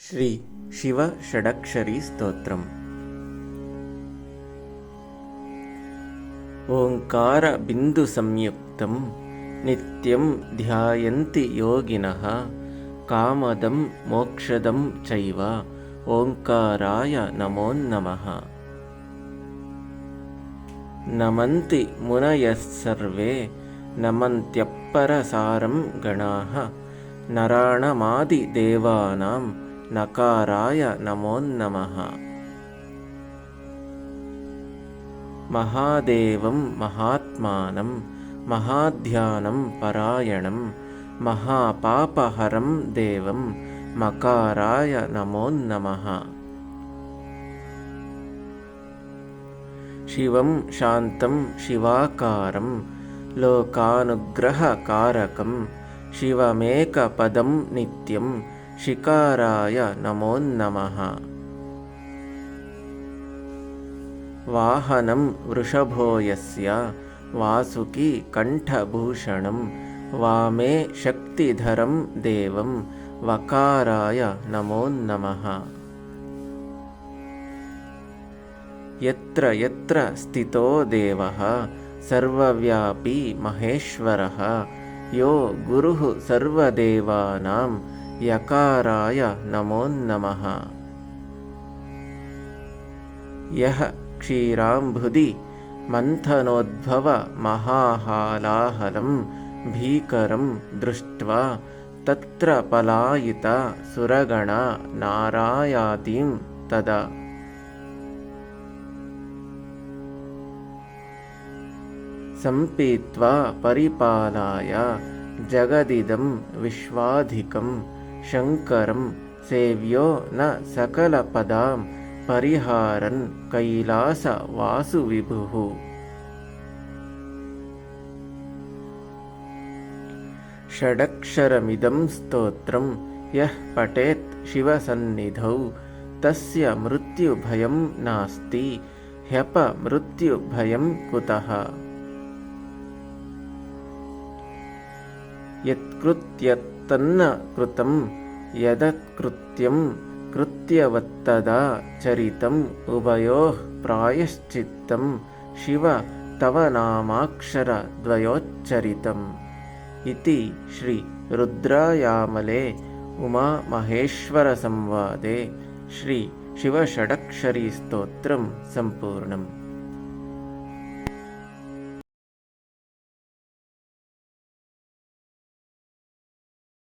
ಶ್ರೀ ಶಿವ ಷಡಕ್ಷರಿ ಸ್ತೋತ್ರಂ. ಓಂಕಾರ ಬಿಂದು ಸಂಯುಕ್ತಂ ನಿತ್ಯಂ ಧ್ಯಾಯಂತಿ ಯೋಗಿನಃ ಕಾಮದಂ ಮೋಕ್ಷದಂ ಚೈವ ಓಂಕಾರಾಯ ನಮೋ ನಮಃ. ನಮಂತಿ ಮುನಯಃ ಸರ್ವೇ ನಮಂತ್ಯಪ್ಪರಸಾರಂ ಗಣಾಃ ನರಾಣಮಾದಿ ದೇವಾನಾಂ ನಕಾರಾಯ ನಮೋ ನಮಃ. ಮಹಾದೇವಂ ಮಹಾತ್ಮಾನಂ ಮಹಾಧ್ಯಾನಂ ಪರಾಯಣಂ ಮಹಾಪಾಪಹರಂ ದೇವಂ ಮಕಾರಾಯ ನಮೋ ನಮಃ. ಶಿವಂ ಶಾಂತಂ ಶಿವಾಕಾರಂ ಲೋಕಾನುಗ್ರಹಕಾರಕಂ ಶಿವಮೇಕಪದಂ ನಿತ್ಯಂ ಶಿಕಾರಾಯ ನಮೋ ನಮಃ. ವಾಹನಂ ವೃಷಭೋ ಯಸ್ಯ ವಾಸುಕಿ ಕಂಠಭೂಷಣಂ ವಾಮೇ ಶಕ್ತಿಧರಂ ದೇವಂ ವಕಾರಾಯ ನಮೋ ನಮಃ. ಯತ್ರ ಯತ್ರ ಸ್ಥಿತೋ ದೇವಃ ಸರ್ವವ್ಯಾಪಿ ಮಹೇಶ್ವರಃ ಯೋ ಗುರುಃ ಸರ್ವದೇವಾನಾಂ ಯಕಾರಾಯ ನಮೋ ನಮಃ. ಯಃ ಕ್ಷೀರಾಂಬುಧಿ ಮಂಥನೋದ್ಭವ ಮಹಾಹಾಲಾಹಲಂ ಭೀಕರಂ ದೃಷ್ಟ್ವಾ ತತ್ರ ಪಲಾಯಿತ ಸುರಗಣ ನಾರಾಯಾತಿಂ ತದಾ. ಸಂಪೀತ್ವಾ ಪರಿಪಾಲಾಯ ಜಗದಿದಂ ವಿಶ್ವಾಧಿಕಂ ಶಂಕರಂ ಸೇವ್ಯೋ ನ ಸಕಲಪದಾಂ ಪರಿಹಾರನ್ ಕೈಲಾಸ ವಾಸು ವಿಭುಃ. ಷಡಕ್ಷರಮಿದಂ ಸ್ತೋತ್ರಂ ಯಃ ಪಠೇತ್ ಶಿವಸನ್ನಿಧೌ ತಸ್ಯ ಮೃತ್ಯುಭಯಂ ನಾಸ್ತಿ ಹ್ಯಪ ಮೃತ್ಯುಭಯಂ ಕುತಃ. ಯತ್ಕೃತ್ಯತ್ತನ್ನ ಕೃತಂ ಯದತ್ಕೃತ್ಯಂ ಕೃತ್ಯವತ್ತದಾ ಚರಿತಂ ಉಭಯೋಃ ಪ್ರಾಯಶ್ಚಿತ್ತಂ ಶಿವ ತವ ನಾಮಾಕ್ಷರ ದ್ವಯೋಚ್ಚರಿತಂ. ಇತಿ ಶ್ರೀ ರುದ್ರಯಾಮಲೆ ಉಮಾ ಮಹೇಶ್ವರ ಸಂವಾದೆ ಶ್ರೀ ಶಿವಷಡಕ್ಷರಿ ಸ್ತೋತ್ರಂ ಸಂಪೂರ್ಣಂ.